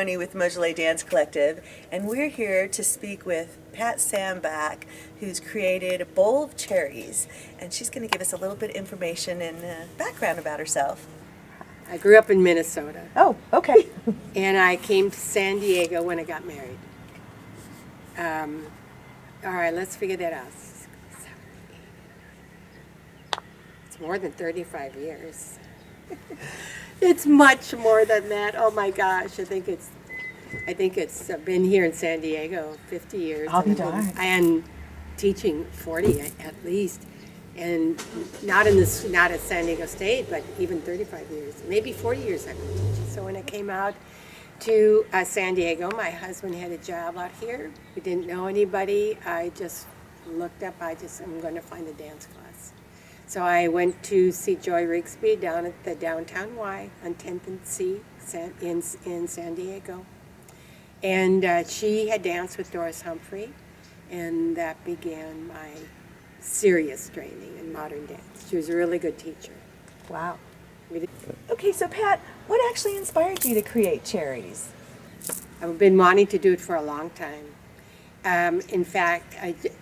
Leone with Mojole Dance Collective, and we're here to speak with Pat Sambach, who's created a bowl of cherries, and she's going to give us a little bit of information and background about herself. I grew up in Minnesota. Oh, okay. And I came to San Diego when I got married. All right, let's figure that out. It's more than 35 years. It's much more than that. Oh my gosh, I think it's I've been here in San Diego 50 years. I'll be darned. And teaching 40 at least. And not at San Diego State, but even 35 years, maybe 40 years I've been teaching. So when I came out to San Diego, my husband had a job out here. We didn't know anybody. I just looked up, I'm going to find a dance class. So I went to see Joy Rigsby down at the Downtown Y on 10th and C in San Diego. And she had danced with Doris Humphrey, and that began my serious training in modern dance. She was a really good teacher. Wow. Okay, so Pat, what actually inspired you to create Cherries? I've been wanting to do it for a long time. In fact,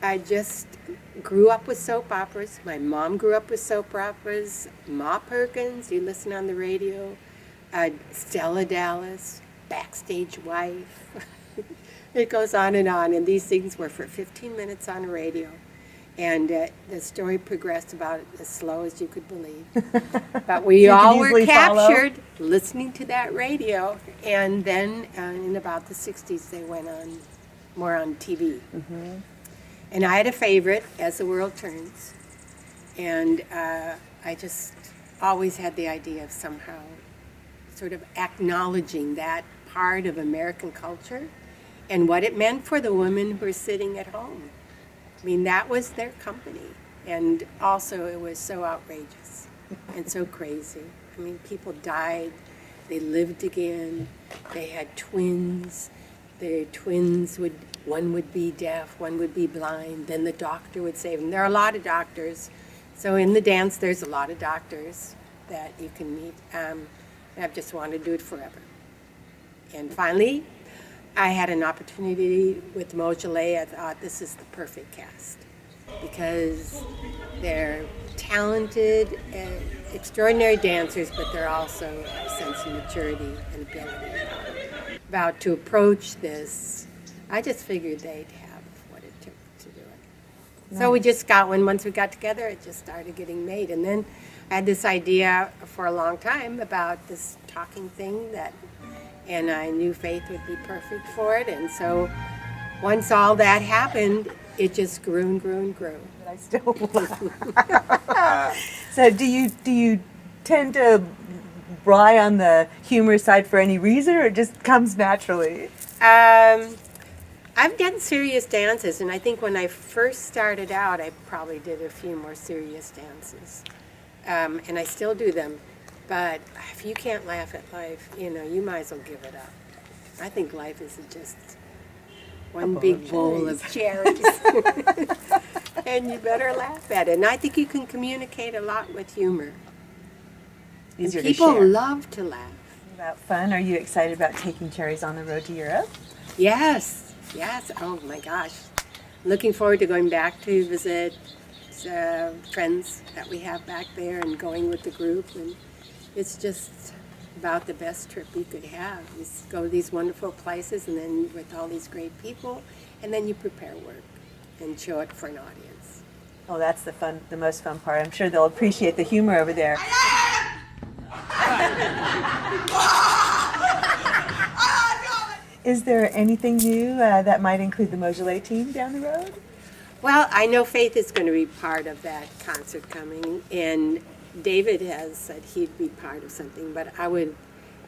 I just grew up with soap operas. My mom grew up with soap operas. Ma Perkins, you listen on the radio. Stella Dallas, Backstage Wife. It goes on, and these things were for 15 minutes on the radio. And the story progressed about as slow as you could believe. But we all were captured listening to that radio. And then in about the 60s, they went on more on TV. Mm-hmm. And I had a favorite, As the World Turns. And I just always had the idea of somehow sort of acknowledging that part of American culture and what it meant for the women who were sitting at home. I mean, that was their company. And also, it was so outrageous and so crazy. I mean, people died. They lived again. They had twins. Their twins one would be deaf, one would be blind. Then the doctor would save them. There are a lot of doctors. So in the dance, there's a lot of doctors that you can meet. I've just wanted to do it forever. And finally, I had an opportunity with Mojole. I thought this is the perfect cast because they're talented and extraordinary dancers, but they're also a sense of maturity and ability about to approach this. I just figured they'd have what it took to do it. Nice. So we just got one. Once we got together, it just started getting made. And then I had this idea for a long time about this talking thing and I knew Faith would be perfect for it. And so once all that happened, it just grew and grew and grew. But I still So do you tend to rely on the humor side for any reason, or it just comes naturally? I've done serious dances, and I think when I first started out, I probably did a few more serious dances. And I still do them. But if you can't laugh at life, you might as well give it up. I think life is just one big bowl of cherries. And you better laugh at it. And I think you can communicate a lot with humor. Easier to people share. love to laugh. About fun. Are you excited about taking Cherries on the road to Europe? Yes. Oh my gosh. Looking forward to going back to visit friends that we have back there and going with the group. And it's just about the best trip you could have. You go to these wonderful places and then with all these great people, and then you prepare work and show it for an audience. Oh, that's the most fun part. I'm sure they'll appreciate the humor over there. Is there anything new that might include the Mojole team down the road? Well, I know Faith is going to be part of that concert coming, and David has said he'd be part of something, but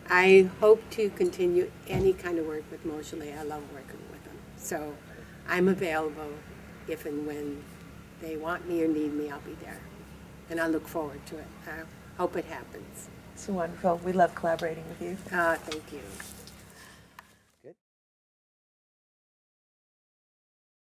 I hope to continue any kind of work with Mojole. I love working with them. So I'm available if and when they want me or need me, I'll be there. And I look forward to it. I hope it happens. It's wonderful. We love collaborating with you. Thank you.